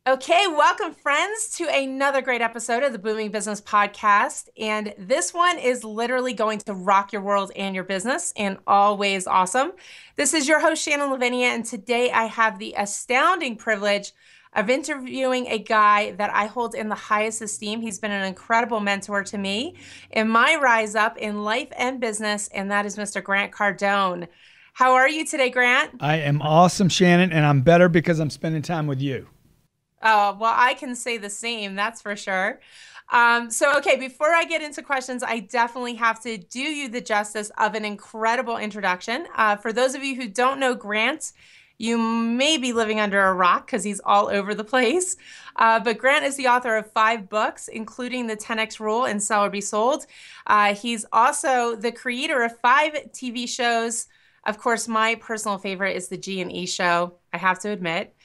Okay, welcome friends to another great episode of the Booming Business Podcast. And this one is literally going to rock your world and your business in all ways awesome. This is your host, Shannon Lavinia, and today I have the astounding privilege of interviewing a guy that I hold in the highest esteem. He's been an incredible mentor to me in my rise up in life and business, and that is Mr. Grant Cardone. How are you today, Grant? I am awesome, Shannon, and I'm better because I'm spending time with you. Oh, well, I can say the same, that's for sure. Okay, before I get into questions, I definitely have to do you the justice of an incredible introduction. For those of you who don't know Grant, you may be living under a rock because he's all over the place. But Grant is the author of 5 books, including The 10X Rule and Sell or Be Sold. He's also the creator of 5 TV shows. Of course, my personal favorite is the G&E show, I have to admit.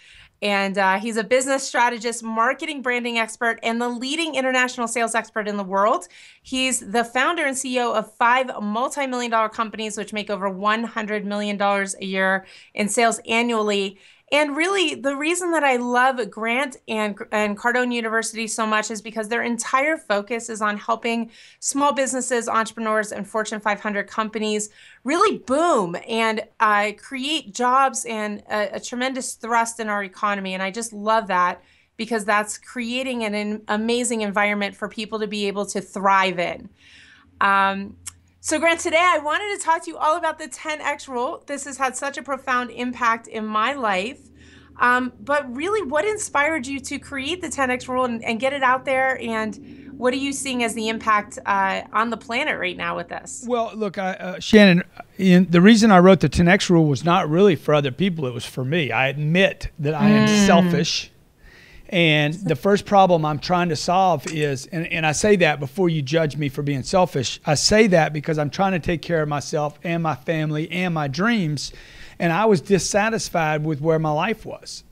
And he's a business strategist, marketing branding expert, and the leading international sales expert in the world. He's the founder and CEO of 5 multi-million-dollar companies, which make over $100 million a year in sales annually. And really, the reason that I love Grant and Cardone University so much is because their entire focus is on helping small businesses, entrepreneurs, and Fortune 500 companies really boom and create jobs and a tremendous thrust in our economy. And I just love that because that's creating an amazing environment for people to be able to thrive in. So Grant, today I wanted to talk to you all about the 10X rule. This has had such a profound impact in my life. But really, what inspired you to create the 10X rule and get it out there? And what are you seeing as the impact on the planet right now with this? Well, look, Shannon, the reason I wrote the 10X rule was not really for other people. It was for me. I admit that I am selfish. And the first problem I'm trying to solve is, and I say that before you judge me for being selfish, I say that because I'm trying to take care of myself and my family and my dreams. And I was dissatisfied with where my life was.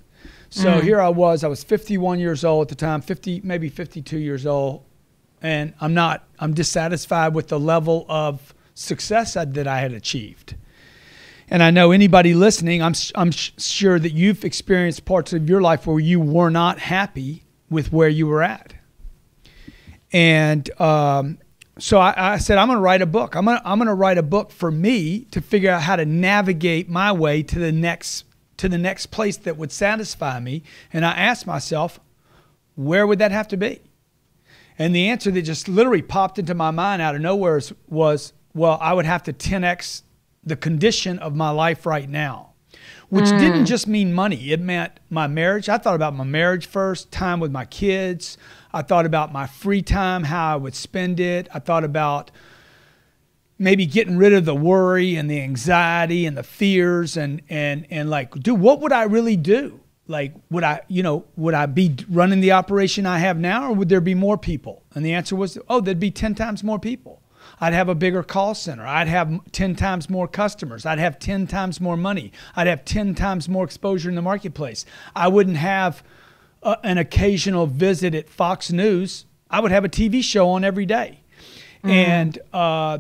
So here I was 51 years old at the time, maybe 52 years old. And I'm dissatisfied with the level of success that I had achieved. And I know anybody listening, I'm sure that you've experienced parts of your life where you were not happy with where you were at. And so I said, I'm going to write a book. I'm going to write a book for me to figure out how to navigate my way to the next place that would satisfy me. And I asked myself, where would that have to be? And the answer that just literally popped into my mind out of nowhere was, well, I would have to 10X the condition of my life right now, which didn't just mean money. It meant my marriage. I thought about my marriage first, time with my kids. I thought about my free time, how I would spend it. I thought about maybe getting rid of the worry and the anxiety and the fears and like, dude, what would I really do? Like, would I be running the operation I have now, or would there be more people? And the answer was, there'd be 10 times more people. I'd have a bigger call center. I'd have 10 times more customers. I'd have 10 times more money. I'd have 10 times more exposure in the marketplace. I wouldn't have an occasional visit at Fox News. I would have a TV show on every day. And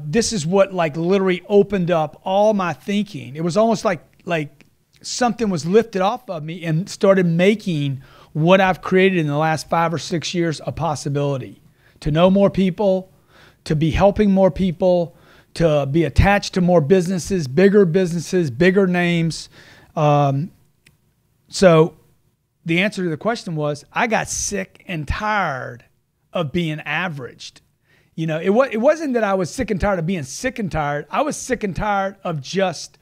this is what like literally opened up all my thinking. It was almost like something was lifted off of me and started making what I've created in the last 5 or 6 years a possibility. To know more people, to be helping more people, to be attached to more businesses, bigger names. So the answer to the question was, I got sick and tired of being averaged. You know, it wasn't that I was sick and tired of being sick and tired. I was sick and tired of just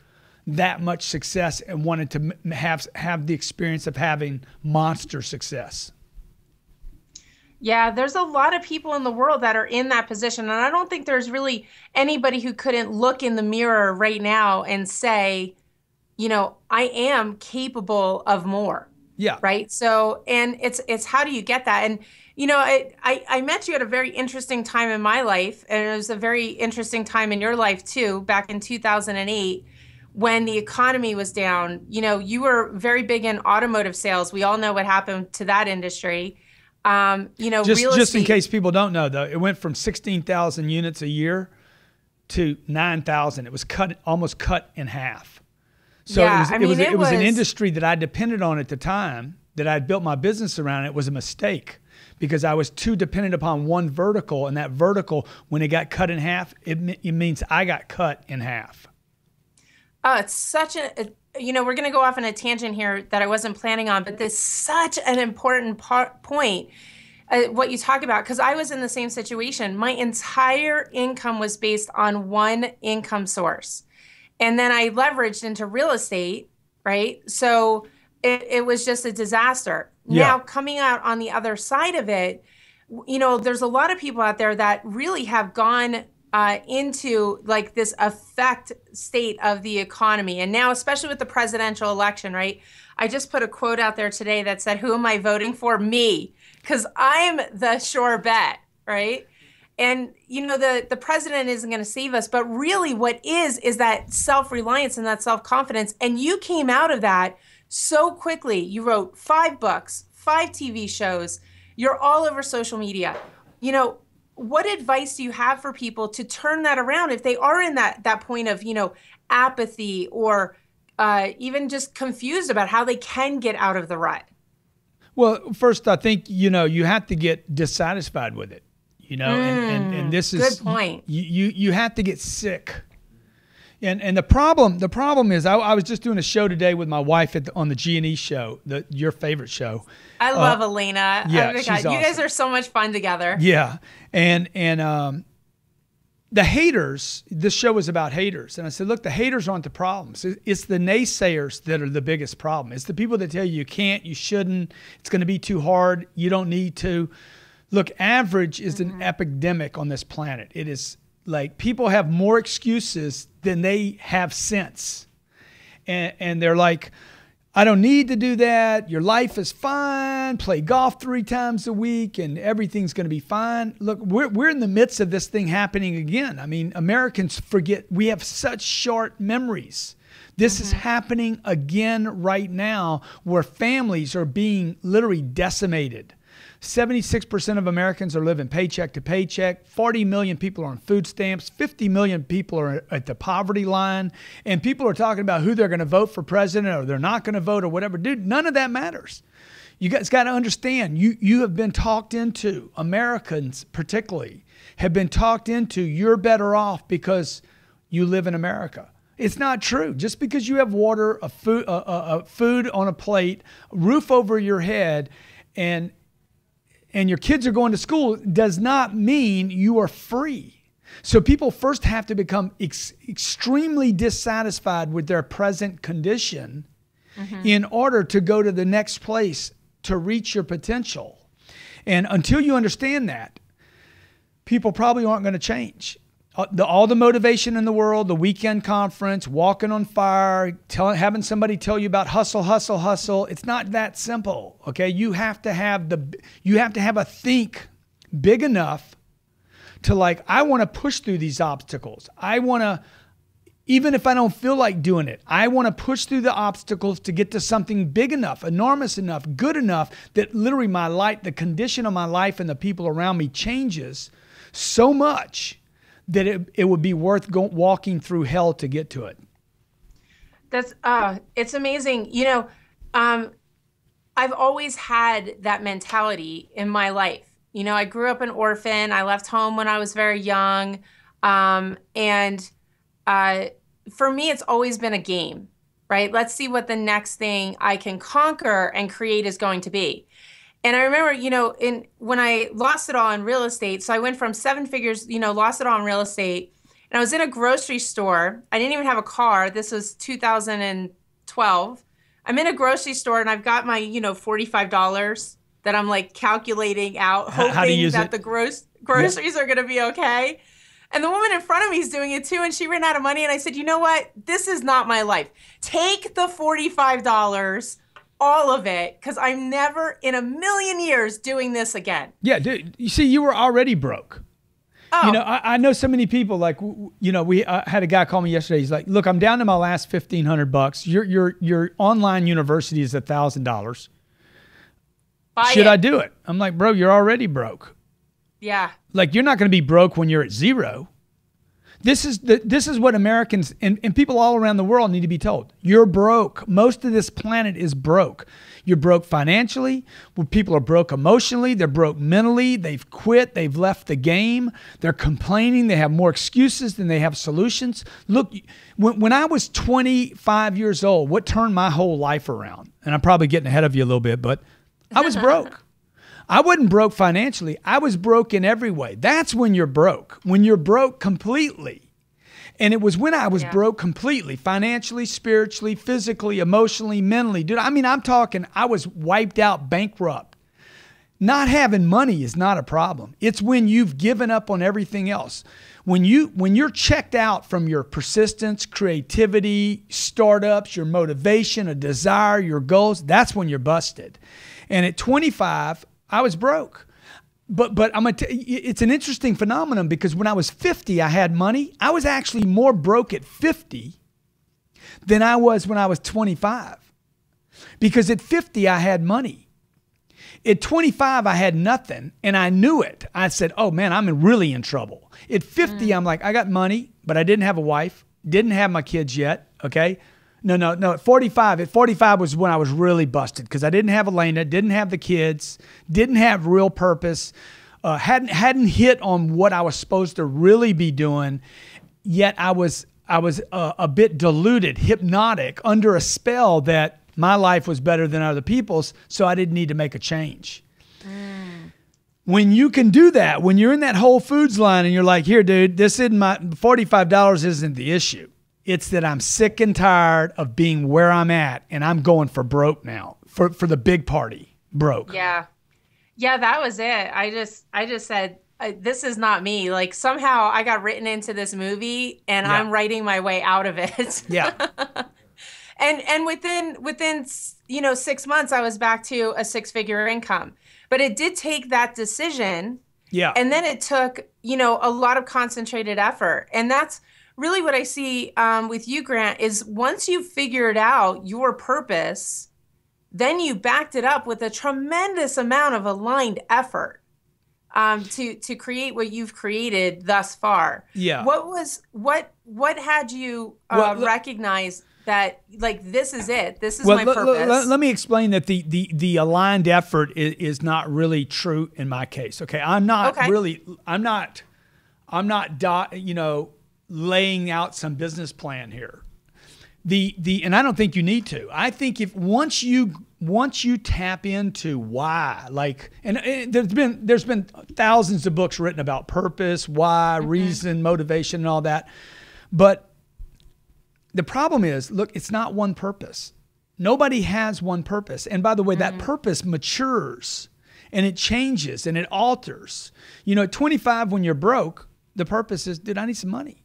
that much success and wanted to have the experience of having monster success. Yeah, there's a lot of people in the world that are in that position. And I don't think there's really anybody who couldn't look in the mirror right now and say, I am capable of more. Yeah. Right. So, and it's how do you get that? And, I met you at a very interesting time in my life, and it was a very interesting time in your life too, back in 2008, when the economy was down. You were very big in automotive sales. We all know what happened to that industry. Just in case people don't know, though, it went from 16,000 units a year to 9,000. It was almost cut in half. So yeah, it was an industry that I depended on at the time, that I'd built my business around, it was a mistake because I was too dependent upon one vertical, and that vertical, when it got cut in half, it means I got cut in half. Oh, it's such we're going to go off on a tangent here that I wasn't planning on, but this is such an important point, what you talk about, because I was in the same situation. My entire income was based on one income source. And then I leveraged into real estate, right? So it was just a disaster. Yeah. Now, coming out on the other side of it, there's a lot of people out there that really have gone into like this affect state of the economy. And now, especially with the presidential election, right? I just put a quote out there today that said, who am I voting for? Me, because I'm the sure bet, right? And, the president isn't going to save us, but really what is that self-reliance and that self-confidence. And you came out of that so quickly. You wrote 5 books, 5 TV shows. You're all over social media. What advice do you have for people to turn that around if they are in that point of, apathy or even just confused about how they can get out of the rut? Well, first, I think, you have to get dissatisfied with it, and this is good point. You have to get sick. And the problem is I was just doing a show today with my wife on the G&E show, your favorite show. I love Elena. Yeah, oh my she's God. awesome. You guys are so much fun together. Yeah. And the haters, this show is about haters. And I said, look, the haters aren't the problems. It's the naysayers that are the biggest problem. It's the people that tell you can't, you shouldn't, it's going to be too hard, you don't need to. Look, average is an epidemic on this planet. It is like people have more excuses than they have sense. And they're like, I don't need to do that. Your life is fine. Play golf 3 times a week and everything's going to be fine. Look, we're in the midst of this thing happening again. I mean, Americans forget, we have such short memories. This is happening again right now where families are being literally decimated. 76% of Americans are living paycheck to paycheck. 40 million people are on food stamps. 50 million people are at the poverty line. And people are talking about who they're going to vote for president or they're not going to vote or whatever. Dude, none of that matters. You guys got to understand, you have been talked into, Americans particularly, have been talked into you're better off because you live in America. It's not true. Just because you have water, food on a plate, a roof over your head, and your kids are going to school does not mean you are free. So people first have to become extremely dissatisfied with their present condition in order to go to the next place to reach your potential. And until you understand that, people probably aren't going to change. All the motivation in the world, the weekend conference, walking on fire, having somebody tell you about hustle, hustle, hustle. It's not that simple. Okay. You have to have a think big enough to like, I want to push through these obstacles. I want to, even if I don't feel like doing it, I want to push through the obstacles to get to something big enough, enormous enough, good enough that literally my life, the condition of my life and the people around me changes so much that it would be worth walking through hell to get to it. That's it's amazing. I've always had that mentality in my life. I grew up an orphan. I left home when I was very young. And for me, it's always been a game, right? Let's see what the next thing I can conquer and create is going to be. And I remember, when I lost it all in real estate, so I went from 7 figures, lost it all in real estate. And I was in a grocery store. I didn't even have a car. This was 2012. I'm in a grocery store and I've got my, $45 that I'm like calculating out, hoping that the groceries are going to be okay. And the woman in front of me is doing it too. And she ran out of money. And I said, you know what? This is not my life. Take the $45. All of it, because I'm never in a million years doing this again. Yeah, dude. You see, you were already broke. Oh. I know so many people. Like, we had a guy call me yesterday. He's like, "Look, I'm down to my last $1,500. Your online university is $1,000. Should I do it?" I'm like, "Bro, you're already broke." Yeah. Like, you're not going to be broke when you're at 0. This is what Americans and people all around the world need to be told. You're broke. Most of this planet is broke. You're broke financially. Well, people are broke emotionally. They're broke mentally. They've quit. They've left the game. They're complaining. They have more excuses than they have solutions. Look, when I was 25 years old, what turned my whole life around? And I'm probably getting ahead of you a little bit, but I was broke. I wasn't broke financially. I was broke in every way. That's when you're broke. When you're broke completely. And it was when I was broke completely, financially, spiritually, physically, emotionally, mentally. Dude, I mean, I'm talking, I was wiped out, bankrupt. Not having money is not a problem. It's when you've given up on everything else. When you're checked out from your persistence, creativity, startups, your motivation, a desire, your goals, that's when you're busted. And at 25, I was broke. But I'm gonna it's an interesting phenomenon because when I was 50, I had money. I was actually more broke at 50 than I was when I was 25. Because at 50, I had money. At 25, I had nothing, and I knew it. I said, oh, man, I'm really in trouble. At 50, I'm like, I got money, but I didn't have a wife, didn't have my kids yet, okay? No. At 45 was when I was really busted because I didn't have Elena, didn't have the kids, didn't have real purpose, hadn't hit on what I was supposed to really be doing. Yet I was a bit deluded, hypnotic, under a spell that my life was better than other people's, so I didn't need to make a change. When you can do that, when you're in that Whole Foods line and you're like, here, dude, this isn't my $45 isn't the issue. It's that I'm sick and tired of being where I'm at, and I'm going for broke now, for the big party, broke. Yeah, that was it. I just said, this is not me. Like somehow I got written into this movie, and I'm writing my way out of it. Yeah. and within 6 months, I was back to a six-figure income. But it did take that decision. Yeah. And then it took a lot of concentrated effort, and that's really what I see with you, Grant, is once you figured out your purpose, then you backed it up with a tremendous amount of aligned effort to create what you've created thus far. Yeah. What had you recognize that, like, this is it? This is my purpose. Let me explain that the aligned effort is not really true in my case. Okay. I'm not laying out some business plan here. And I don't think you need to. I think once you tap into why, like, and there's been thousands of books written about purpose, why, reason, motivation, and all that. But the problem is, look, it's not one purpose. Nobody has one purpose. And by the way, that purpose matures and it changes and it alters. At 25, when you're broke, the purpose is, dude, I need some money.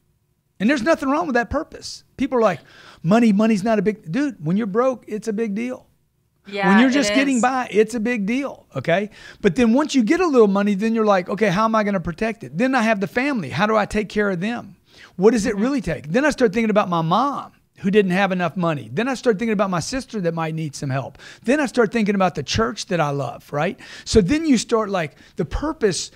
And there's nothing wrong with that purpose. People are like, money's not a big, dude, when you're broke, it's a big deal. Yeah, when you're just getting by, it's a big deal, okay? But then once you get a little money, then you're like, okay, how am I going to protect it? Then I have the family. How do I take care of them? What does it really take? Then I start thinking about my mom who didn't have enough money. Then I start thinking about my sister that might need some help. Then I start thinking about the church that I love, right? So then you start like the purpose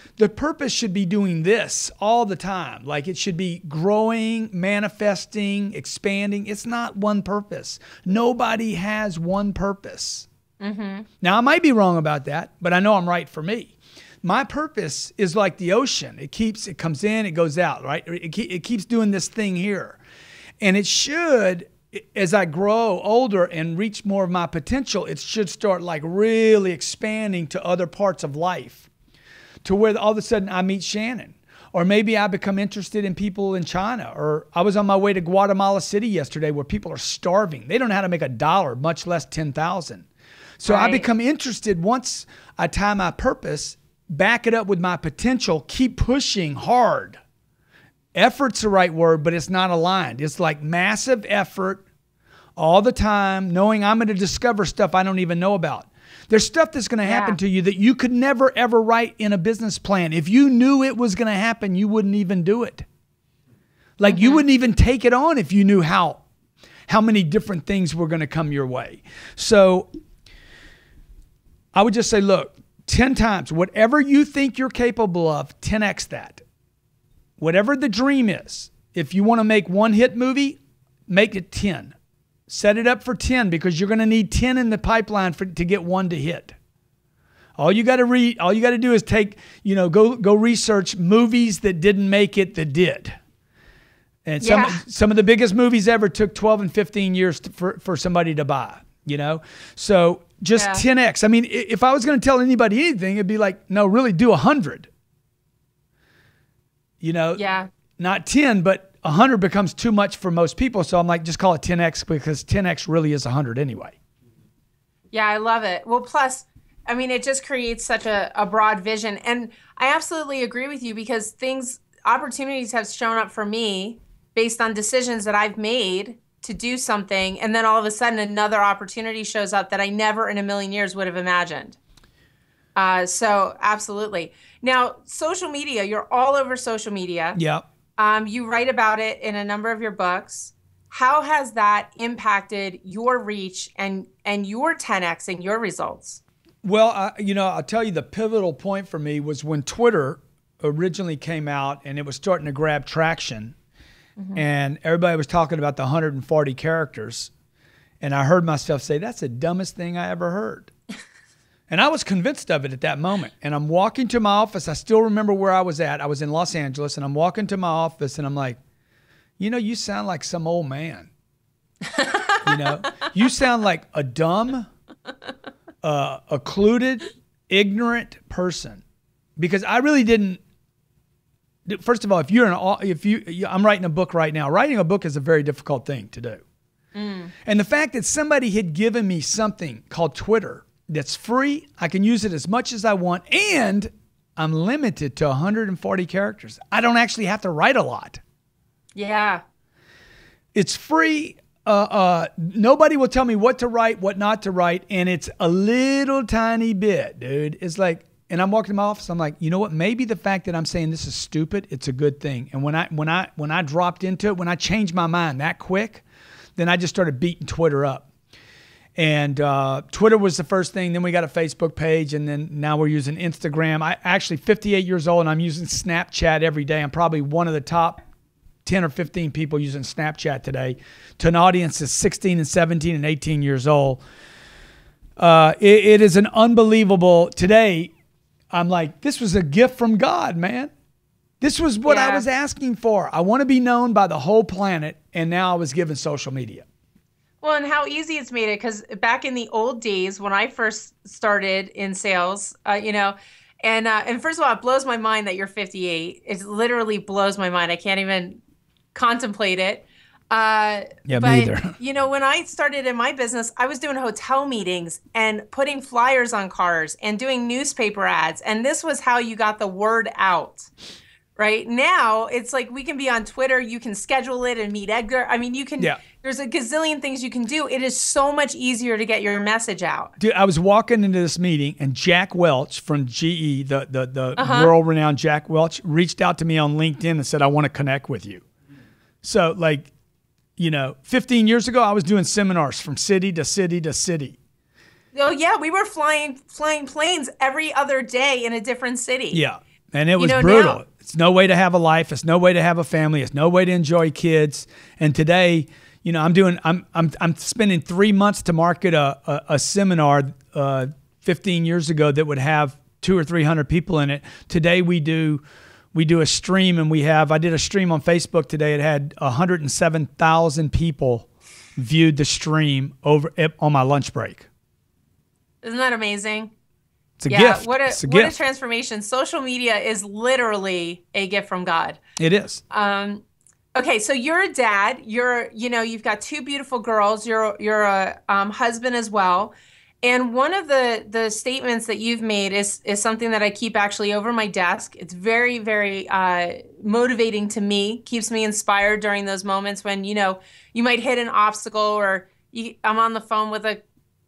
should be doing this all the time. Like it should be growing, manifesting, expanding. It's not one purpose. Nobody has one purpose. Now I might be wrong about that, but I know I'm right for me. My purpose is like the ocean. It comes in, it goes out, right? It keeps doing this thing here. And it should, as I grow older and reach more of my potential, it should start like really expanding to other parts of life to where all of a sudden I meet Shannon. Or maybe I become interested in people in China. Or I was on my way to Guatemala City yesterday where people are starving. They don't know how to make $1, much less 10,000. So I become interested once I tie my purpose, back it up with my potential, keep pushing hard. Effort's the right word, but it's not aligned. It's like massive effort all the time, knowing I'm going to discover stuff I don't even know about. There's stuff that's going to happen to you that you could never, ever write in a business plan. If you knew it was going to happen, you wouldn't even do it. Like you wouldn't even take it on if you knew how many different things were going to come your way. So I would just say, look, 10 times, whatever you think you're capable of, 10x that. Whatever the dream is, if you want to make one hit movie, make it 10. Set it up for 10 because you're going to need 10 in the pipeline to get one to hit. All you got to do is go research movies that didn't make it that did. And some of the biggest movies ever took 12 and 15 years for somebody to buy, So just 10x. I mean, if I was going to tell anybody anything, it'd be like, no, really do 100. Not 10, but 100 becomes too much for most people. So I'm like, just call it 10x because 10x really is 100 anyway. Yeah, I love it. Well, plus, I mean, it just creates such a broad vision. And I absolutely agree with you because opportunities have shown up for me based on decisions that I've made to do something. And then all of a sudden another opportunity shows up that I never in a million years would have imagined. So absolutely. Now, social media, you're all over social media. Yeah. You write about it in a number of your books. How has that impacted your reach and your 10x and your results? Well, I'll tell you the pivotal point for me was when Twitter originally came out and it was starting to grab traction. Mm-hmm. And everybody was talking about the 140 characters. And I heard myself say, that's the dumbest thing I ever heard. And I was convinced of it at that moment. And I'm walking to my office. I still remember where I was at. I was in Los Angeles. And I'm walking to my office. And I'm like, you sound like some old man. You sound like a dumb, occluded, ignorant person. Because I really didn't. First of all, I'm writing a book right now. Writing a book is a very difficult thing to do. And the fact that somebody had given me something called Twitter that's free, I can use it as much as I want, and I'm limited to 140 characters. I don't actually have to write a lot. Yeah. It's free. Nobody will tell me what to write, what not to write, and it's a little tiny bit, dude. It's like, and I'm walking to my office. I'm like, you know what? Maybe the fact that I'm saying this is stupid, it's a good thing. And when I dropped into it, when I changed my mind that quick, then I just started beating Twitter up. And Twitter was the first thing. Then we got a Facebook page, and then now we're using Instagram. I actually 58 years old, and I'm using Snapchat every day. I'm probably one of the top 10 or 15 people using Snapchat today to an audience that's 16 and 17 and 18 years old. It is an unbelievable today. I'm like, this was a gift from God, man. This was what I was asking for. I want to be known by the whole planet, and now I was given social media. Well, and how easy it's made it, because back in the old days when I first started in sales, and first of all, it blows my mind that you're 58. It literally blows my mind. I can't even contemplate it. Me either. When I started in my business, I was doing hotel meetings and putting flyers on cars and doing newspaper ads. And this was how you got the word out. Right now, it's like we can be on Twitter. You can schedule it and meet Edgar. I mean, there's a gazillion things you can do. It is so much easier to get your message out. Dude, I was walking into this meeting and Jack Welch from GE, the world-renowned Jack Welch, reached out to me on LinkedIn and said, I want to connect with you. So 15 years ago, I was doing seminars from city to city to city. Oh, yeah. We were flying planes every other day in a different city. Yeah. And it was brutal. It's no way to have a life. It's no way to have a family. It's no way to enjoy kids. And today, I'm spending 3 months to market a seminar 15 years ago that would have 200 or 300 people in it. Today we do a stream, and I did a stream on Facebook today. It had 107,000 people viewed the stream on my lunch break. Isn't that amazing? It's a gift. What a transformation. Social media is literally a gift from God. It is. Okay, so you're a dad. You've got 2 beautiful girls. You're a husband as well. And one of the statements that you've made is something that I keep actually over my desk. It's very, very motivating to me, keeps me inspired during those moments when, you might hit an obstacle or I'm on the phone with a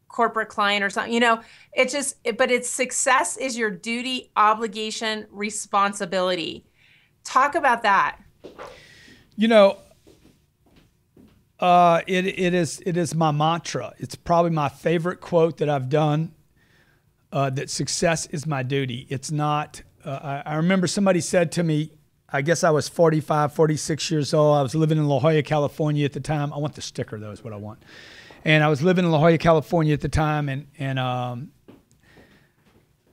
corporate client or something, but it's success is your duty, obligation, responsibility. Talk about that. It is my mantra. It's probably my favorite quote that I've done, that success is my duty. It's not, I remember somebody said to me, I guess I was 45, 46 years old. I was living in La Jolla, California at the time. I want the sticker, though, is what I want. And I was living in La Jolla, California at the time. And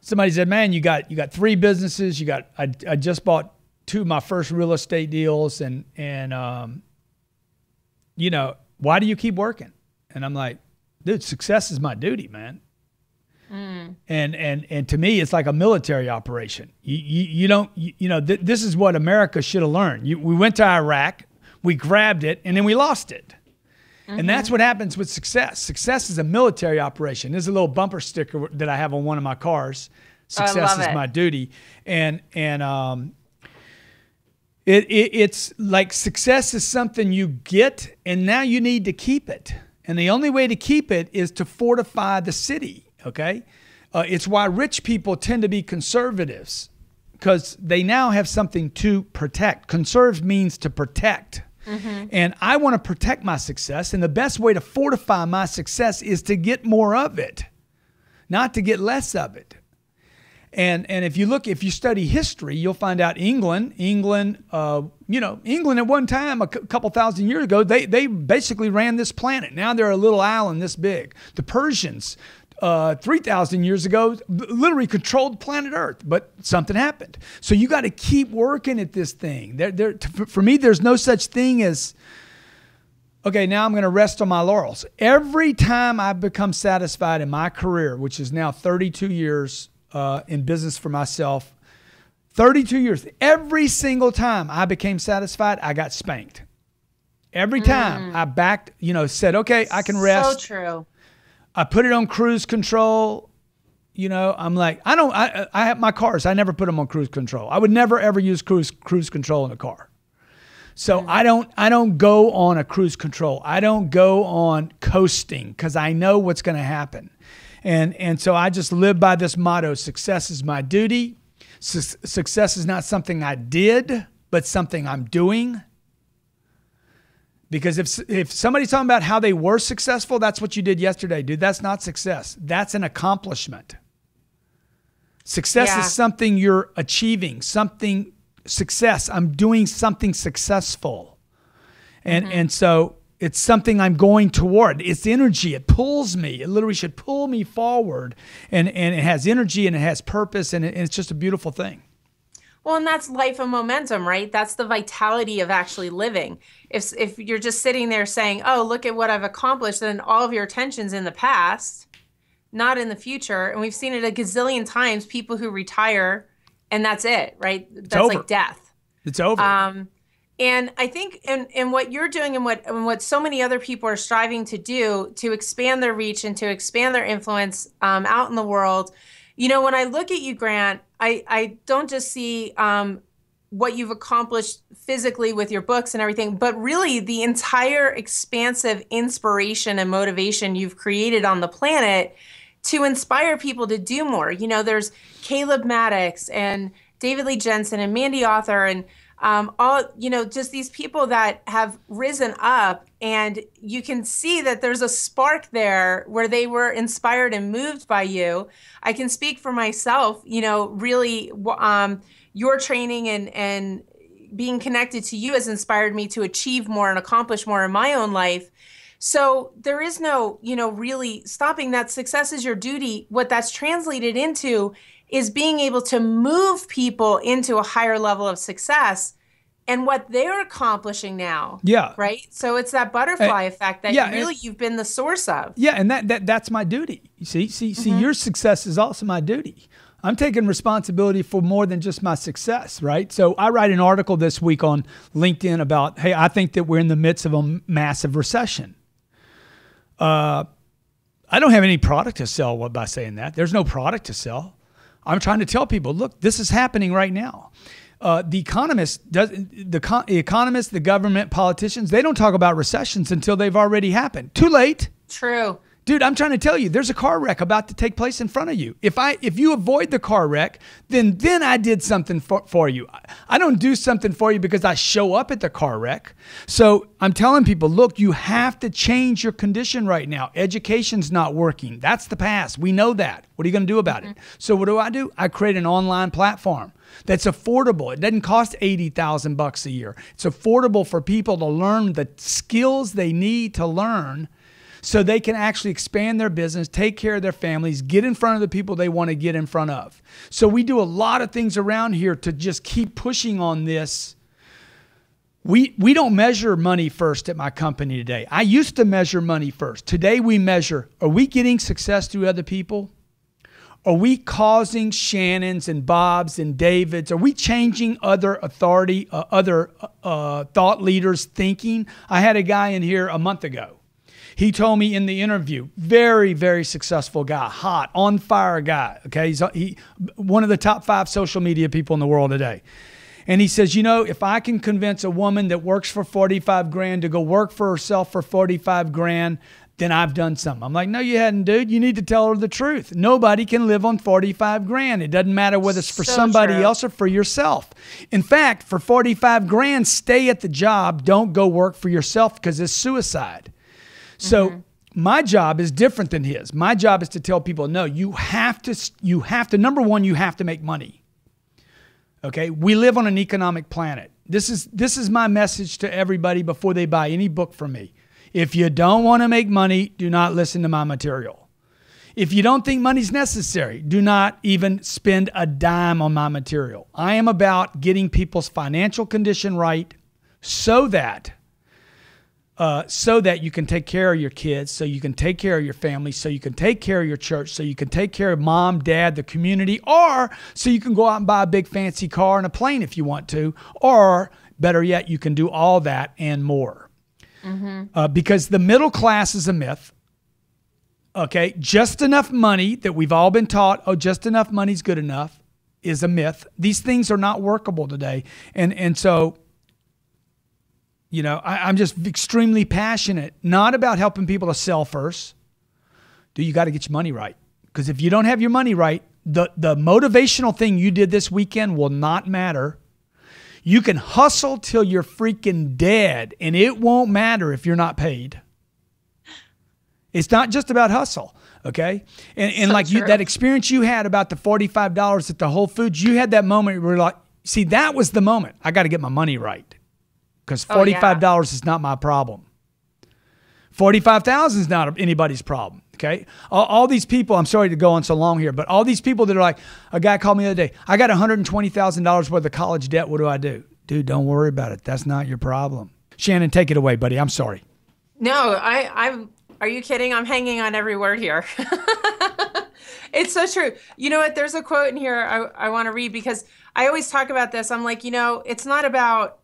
somebody said, man, you got 3 businesses. I just bought 2 of my first real estate deals. And you know, why do you keep working? And I'm like, dude, success is my duty, man. And to me, it's like a military operation. You don't, this is what America should have learned. We went to Iraq, we grabbed it, and then we lost it. And that's what happens with success. Success is a military operation. There's a little bumper sticker that I have on one of my cars. Success is my duty. And it's like success is something you get, and now you need to keep it. And the only way to keep it is to fortify the city. Okay. It's why rich people tend to be conservatives, because they now have something to protect. Conserve means to protect. And I want to protect my success. And the best way to fortify my success is to get more of it, not to get less of it. And if you study history, you'll find out England at one time, a couple thousand years ago, they basically ran this planet. Now they're a little island this big. The Persians, 3,000 years ago, literally controlled planet Earth, but something happened. So you got to keep working at this thing. For me, there's no such thing as, okay, now I'm going to rest on my laurels. Every time I've become satisfied in my career, which is now 32 years in business for myself, 32 years, every single time I became satisfied, I got spanked. Every time I backed, said, okay, I can rest. So true. I put it on cruise control. I'm like, I have my cars. I never put them on cruise control. I would never, ever use cruise control in a car. So I don't go on a cruise control. I don't go on coasting, because I know what's going to happen. And so I just live by this motto: success is my duty. Success is not something I did, but something I'm doing. Because if somebody's talking about how they were successful, that's what you did yesterday, dude. That's not success. That's an accomplishment. Success is something you're achieving, success. I'm doing something successful. And so it's something I'm going toward. It's energy. It pulls me. It literally should pull me forward. And it has energy, and it has purpose, and it's just a beautiful thing. Well, and that's life and momentum, right? That's the vitality of actually living. If you're just sitting there saying, oh, look at what I've accomplished, then all of your attention's in the past, not in the future. And we've seen it a gazillion times, people who retire and that's it, right? That's like death. It's over. And I think in what you're doing and what so many other people are striving to do to expand their reach and to expand their influence out in the world, when I look at you, Grant, I don't just see what you've accomplished physically with your books and everything, but really the entire expansive inspiration and motivation you've created on the planet to inspire people to do more. There's Caleb Maddox and David Lee Jensen and Mandy Author and all, just these people that have risen up, and you can see that there's a spark there where they were inspired and moved by you. I can speak for myself, really your training and being connected to you has inspired me to achieve more and accomplish more in my own life. So there is no, really stopping that. Success is your duty. What that's translated into is being able to move people into a higher level of success and what they're accomplishing now. Yeah. Right? So it's that butterfly effect that you've been the source of. Yeah, and that's my duty. You see, your success is also my duty. I'm taking responsibility for more than just my success, right? So I write an article this week on LinkedIn about, hey, I think that we're in the midst of a massive recession. I don't have any product to sell by saying that. There's no product to sell. I'm trying to tell people, look, this is happening right now. The economists, the government, politicians, they don't talk about recessions until they've already happened. Too late. True. Dude, I'm trying to tell you, there's a car wreck about to take place in front of you. If you avoid the car wreck, then I did something for you. I don't do something for you because I show up at the car wreck. So I'm telling people, look, you have to change your condition right now. Education's not working. That's the past. We know that. What are you going to do about it? So what do? I create an online platform that's affordable. It doesn't cost $80,000 a year. It's affordable for people to learn the skills they need to learn so they can actually expand their business, take care of their families, get in front of the people they want to get in front of. So we do a lot of things around here to just keep pushing on this. We don't measure money first at my company today. I used to measure money first. Today we measure, are we getting success through other people? Are we causing Shannons and Bobs and Davids? Are we changing other authority, thought leaders' thinking? I had a guy in here a month ago. He told me in the interview, very, very successful guy, hot, on fire guy. Okay, he's one of the top 5 social media people in the world today. And he says, you know, if I can convince a woman that works for 45 grand to go work for herself for 45 grand, then I've done something. I'm like, no, you hadn't, dude. You need to tell her the truth. Nobody can live on 45 grand. It doesn't matter whether it's for somebody else or for yourself. In fact, for 45 grand, stay at the job. Don't go work for yourself because it's suicide. So my job is different than his. My job is to tell people, no, you have to, number one, you have to make money. Okay. We live on an economic planet. This is my message to everybody before they buy any book from me. If you don't want to make money, do not listen to my material. If you don't think money's necessary, do not even spend a dime on my material. I am about getting people's financial condition right so that you can take care of your kids, so you can take care of your family, so you can take care of your church, so you can take care of mom, dad, the community, or so you can go out and buy a big fancy car and a plane if you want to, or better yet, you can do all that and more. Because the middle class is a myth. Okay, just enough money that we've all been taught, oh, just enough money's good enough, is a myth. These things are not workable today. And so, you know, I'm just extremely passionate, not about helping people to sell first. Dude, you got to get your money right. Because if you don't have your money right, the motivational thing you did this weekend will not matter. You can hustle till you're freaking dead, and it won't matter if you're not paid. It's not just about hustle, okay? And so like that experience you had about the $45 at the Whole Foods, you had that moment where you're like, see, that was the moment. I got to get my money right because $45 is not my problem. $45,000 is not anybody's problem, okay? All these people, I'm sorry to go on so long here, but all these people that are like, a guy called me the other day, I got $120,000 worth of college debt. What do I do? Dude, don't worry about it. That's not your problem. Shannon, take it away, buddy. I'm sorry. No, are you kidding? I'm hanging on every word here. It's so true. You know what? There's a quote in here I want to read because I always talk about this. I'm like, you know, it's not about,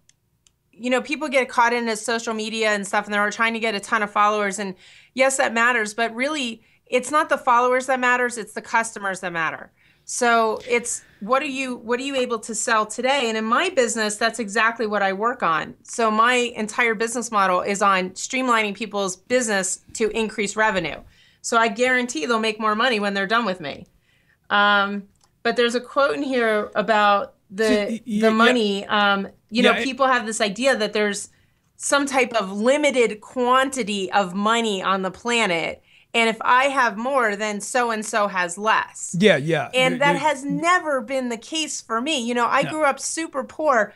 you know, people get caught into social media and stuff and they're trying to get a ton of followers. And yes, that matters, but really it's not the followers that matters. It's the customers that matter. So it's, what are you able to sell today? And in my business, that's exactly what I work on. So my entire business model is on streamlining people's business to increase revenue. So I guarantee they'll make more money when they're done with me. But there's a quote in here about the money. You know, people have this idea that there's some type of limited quantity of money on the planet. And if I have more, then so-and-so has less. Yeah. And that has never been the case for me. You know, I grew up super poor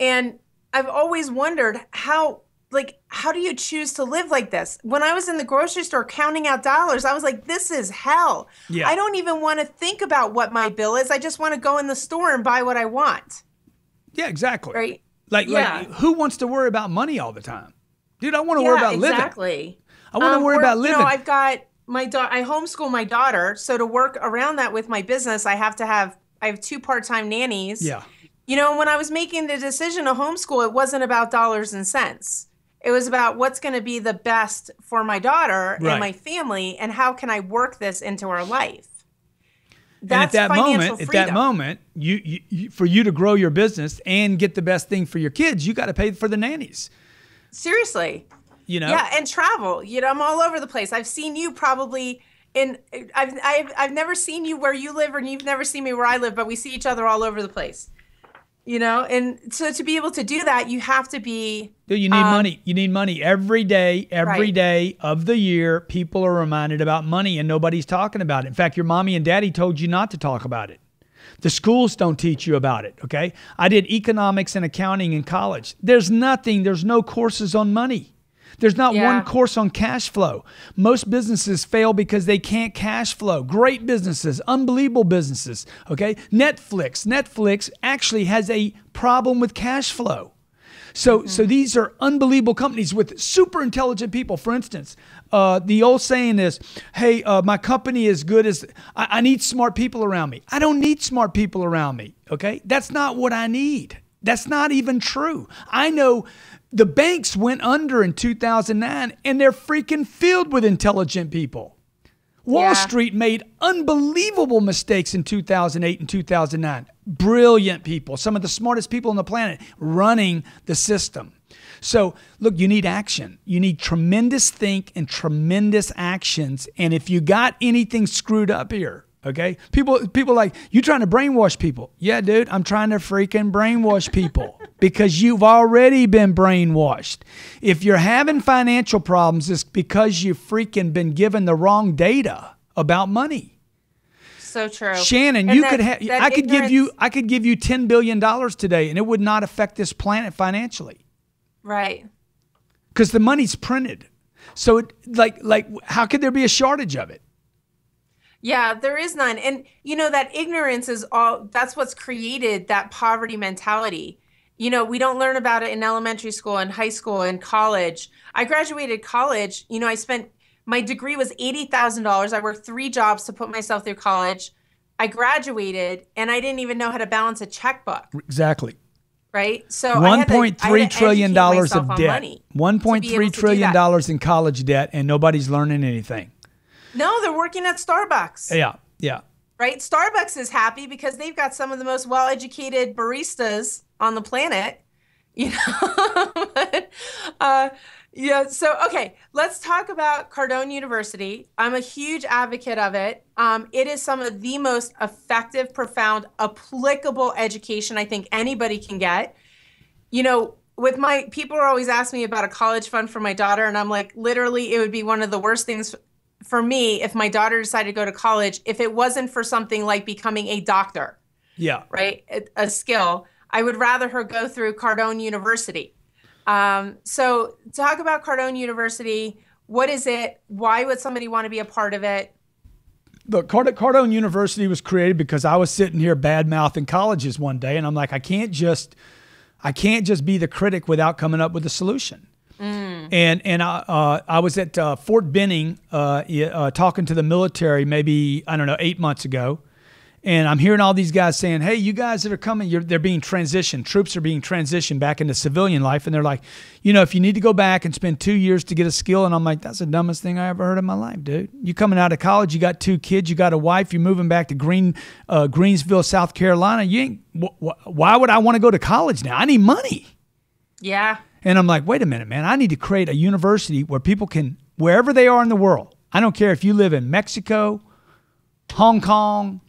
and I've always wondered how do you choose to live like this? When I was in the grocery store counting out dollars, I was like, this is hell. Yeah. I don't even want to think about what my bill is. I just want to go in the store and buy what I want. Yeah, exactly. Right? Like who wants to worry about money all the time? Dude, I want to worry about living. Exactly. I want to worry about living. You know, I've got I homeschool my daughter. So to work around that with my business, I have 2 part-time nannies. Yeah. You know, when I was making the decision to homeschool, it wasn't about dollars and cents. It was about what's going to be the best for my daughter and my family, and how can I work this into our life. That's financial freedom. At that moment, you for you to grow your business and get the best thing for your kids, you got to pay for the nannies. Seriously. You know? Yeah, and travel. I'm all over the place. I've seen you probably in I've never seen you where you live, and you've never seen me where I live, but we see each other all over the place. And so to be able to do that, you have to be. Dude, you need money. You need money every day, every Right. day of the year. People are reminded about money, and nobody's talking about it. In fact, your mommy and daddy told you not to talk about it. The schools don't teach you about it, okay? I did economics and accounting in college. There's no courses on money. There's not one course on cash flow. Most businesses fail because they can't cash flow. Great businesses, unbelievable businesses, okay? Netflix actually has a problem with cash flow. So these are unbelievable companies with super intelligent people. For instance, the old saying is, hey, my company is good as, I need smart people around me. I don't need smart people around me, okay? That's not what I need. That's not even true. I know the banks went under in 2009, and they're freaking filled with intelligent people. Wall Street made unbelievable mistakes in 2008 and 2009. Brilliant people, some of the smartest people on the planet running the system. So look, you need action. You need tremendous think and tremendous actions. And if you got anything screwed up here, okay, people like, you trying to brainwash people. Yeah, dude, I'm trying to freaking brainwash people because you've already been brainwashed. If you're having financial problems, it's because you've freaking been given the wrong data about money. So true. Shannon, And I could give you $10 billion today, and it would not affect this planet financially. Right. Because the money's printed. So how could there be a shortage of it? Yeah, there is none. And that ignorance is that's what's created that poverty mentality. We don't learn about it in elementary school and high school and college. I graduated college, my degree was $80,000. I worked 3 jobs to put myself through college. I graduated and I didn't even know how to balance a checkbook. Exactly. Right? So $1.3 trillion of debt. $1.3 trillion in college debt, and nobody's learning anything. No, they're working at Starbucks. Yeah. Right? Starbucks is happy because they've got some of the most well-educated baristas on the planet. So, okay, let's talk about Cardone University. I'm a huge advocate of it. It is some of the most effective, profound, applicable education I think anybody can get. People are always asking me about a college fund for my daughter, and I'm like, literally, it would be one of the worst things for me if my daughter decided to go to college, if it wasn't for something like becoming a doctor. Yeah. Right? A skill. I would rather her go through Cardone University. So talk about Cardone University. What is it? Why would somebody want to be a part of it? Look, Cardone University was created because I was sitting here bad-mouthing colleges one day, and I'm like, I can't just be the critic without coming up with a solution. And I was at Fort Benning talking to the military maybe, 8 months ago. And I'm hearing all these guys saying, hey, you guys that are coming, they're being transitioned. Troops are being transitioned back into civilian life. And they're like, if you need to go back and spend 2 years to get a skill. And I'm like, that's the dumbest thing I ever heard in my life, dude. You coming out of college, you got 2 kids, you got a wife, you're moving back to Greensville, South Carolina. Why would I want to go to college now? I need money. Yeah. And I'm like, wait a minute, man. I need to create a university where people can, wherever they are in the world, I don't care if you live in Mexico, Hong Kong,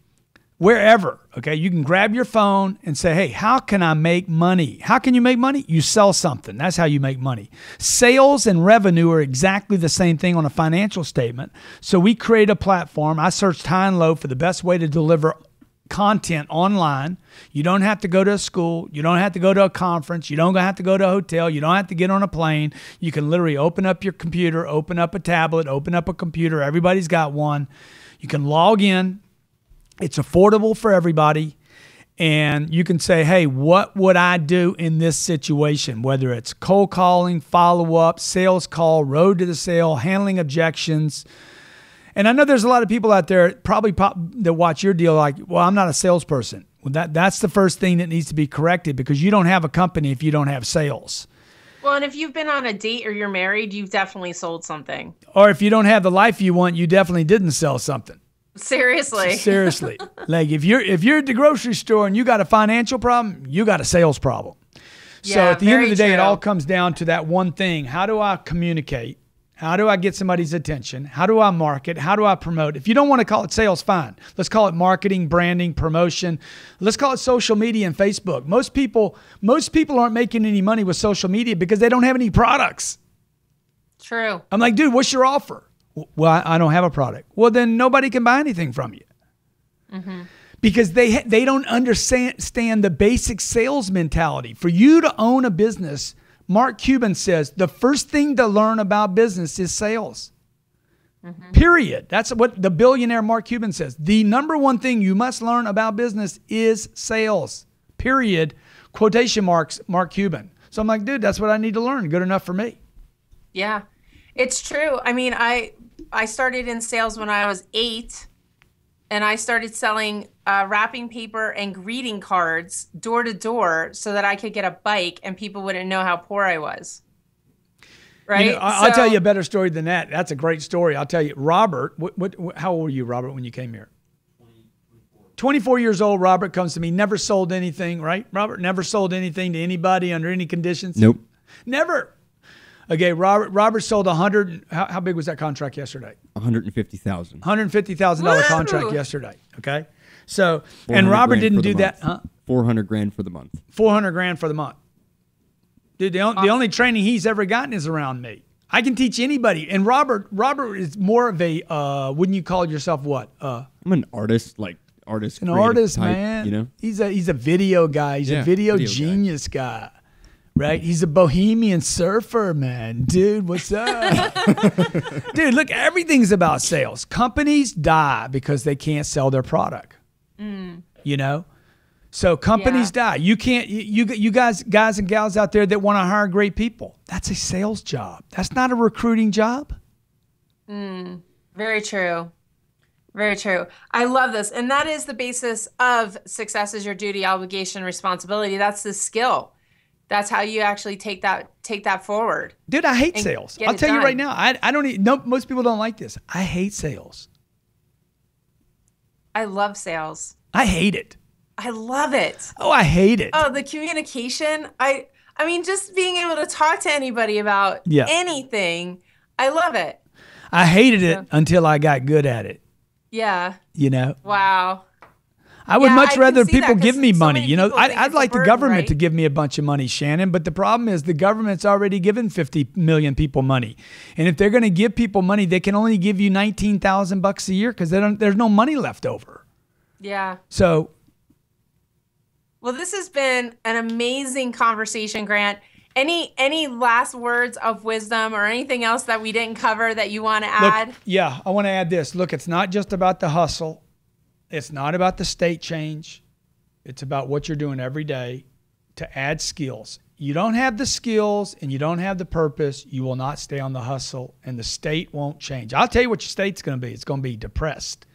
wherever, okay, you can grab your phone and say, hey, how can I make money? How can you make money? You sell something. That's how you make money. Sales and revenue are exactly the same thing on a financial statement. So we create a platform. I searched high and low for the best way to deliver content online. You don't have to go to a school. You don't have to go to a conference. You don't have to go to a hotel. You don't have to get on a plane. You can literally open up your computer, open up a tablet, open up a computer. Everybody's got one. You can log in. It's affordable for everybody. And you can say, hey, what would I do in this situation? Whether it's cold calling, follow-up, sales call, road to the sale, handling objections. And I know there's a lot of people out there probably that watch your deal like, well, I'm not a salesperson. Well, that's the first thing that needs to be corrected because you don't have a company if you don't have sales. Well, and if you've been on a date or you're married, you've definitely sold something. Or if you don't have the life you want, you definitely didn't sell something. Seriously. Seriously. Like if you're at the grocery store and you got a financial problem, you got a sales problem. So Yeah, at the end of the day, very it all true. comes down to that one thing. How do I communicate? How do I get somebody's attention? How do I market? How do I promote? If you don't want to call it sales, fine. Let's call it marketing, branding, promotion. Let's call it social media and Facebook. Most people aren't making any money with social media because they don't have any products. True. I'm like, dude, what's your offer? Well, I don't have a product. Well, then nobody can buy anything from you. Because they don't understand the basic sales mentality. For you to own a business, Mark Cuban says the first thing to learn about business is sales. Period. That's what the billionaire Mark Cuban says. The number one thing you must learn about business is sales. Period. Quotation marks, Mark Cuban. So I'm like, dude, that's what I need to learn. Good enough for me. Yeah, it's true. I mean, I started in sales when I was 8, and I started selling wrapping paper and greeting cards door to door so that I could get a bike and people wouldn't know how poor I was. Right? You know, I'll tell you a better story than that. That's a great story. I'll tell you. Robert, how old were you, Robert, when you came here? 24 years old. Robert comes to me, never sold anything, right? Robert never sold anything to anybody under any conditions. Nope. Never. Okay, Robert sold 100. How big was that contract yesterday? 150,000. $150,000 contract yesterday. Okay, so and Robert didn't do that. Huh? 400 grand for the month. 400 grand for the month. Dude, the only training he's ever gotten is around me. I can teach anybody. And Robert is more of a wouldn't you call yourself what? I'm an artist, like artist. An creative artist, type, man. You know, he's a video guy. He's a video genius guy. Right? He's a bohemian surfer, man. Dude, what's up? Dude, look, everything's about sales. Companies die because they can't sell their product. You know? So companies die. You can't, you guys and gals out there that want to hire great people, that's a sales job. That's not a recruiting job. Very true. Very true. I love this. And that is the basis of success is your duty, obligation, responsibility. That's the skill. That's how you actually take that forward. Dude, I hate sales. I'll tell you right now. I don't even, no, most people don't like this. I hate sales. I love sales. I hate it. I love it. Oh, I hate it. Oh, the communication. I mean, just being able to talk to anybody about anything. I love it. I hated it until I got good at it. Yeah. You know? Wow. I would much rather people give me so money. many You know, people think I'd it's a like the burden, government right? to give me a bunch of money, Shannon. But the problem is the government's already given 50 million people money. And if they're going to give people money, they can only give you $19,000 a year because there's no money left over. Yeah. So. Well, this has been an amazing conversation, Grant. Any last words of wisdom or anything else that we didn't cover that you want to add? Look, yeah, I want to add this. Look, it's not just about the hustle. It's not about the state change. It's about what you're doing every day to add skills. You don't have the skills and you don't have the purpose, you will not stay on the hustle and the state won't change. I'll tell you what your state's going to be. It's going to be depressed.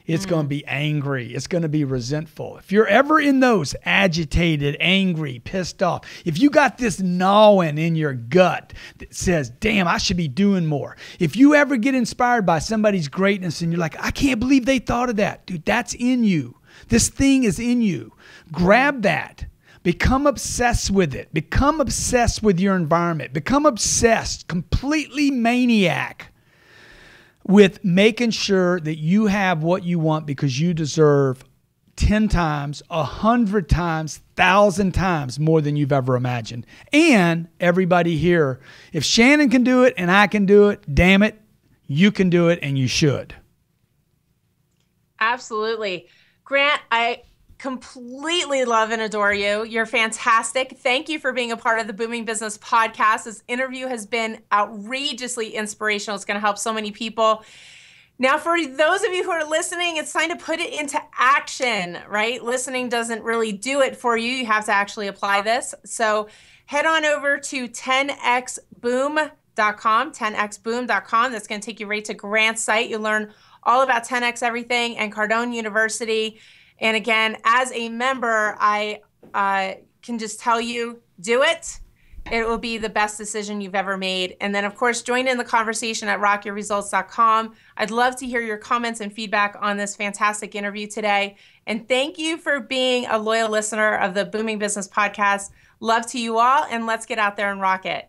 It's going to be angry. It's going to be resentful. If you're ever in those agitated, angry, pissed off, if you got this gnawing in your gut that says, damn, I should be doing more. If you ever get inspired by somebody's greatness and you're like, I can't believe they thought of that. Dude, that's in you. This thing is in you. Grab that. Become obsessed with it. Become obsessed with your environment. Become obsessed, completely maniac with making sure that you have what you want because you deserve 10 times, 100 times, 1,000 times more than you've ever imagined. And everybody here, if Shannon can do it and I can do it, damn it, you can do it and you should. Absolutely. Grant, I completely love and adore you. You're fantastic. Thank you for being a part of the Booming Business Podcast. This interview has been outrageously inspirational. It's going to help so many people. Now, for those of you who are listening, it's time to put it into action, right? Listening doesn't really do it for you. You have to actually apply this. So head on over to 10xboom.com, 10xboom.com. That's going to take you right to Grant's site. You'll learn all about 10x everything and Cardone University. And again, as a member, I can just tell you, do it. It will be the best decision you've ever made. And then, of course, join in the conversation at rockyourresults.com. I'd love to hear your comments and feedback on this fantastic interview today. And thank you for being a loyal listener of the Booming Business Podcast. Love to you all, and let's get out there and rock it.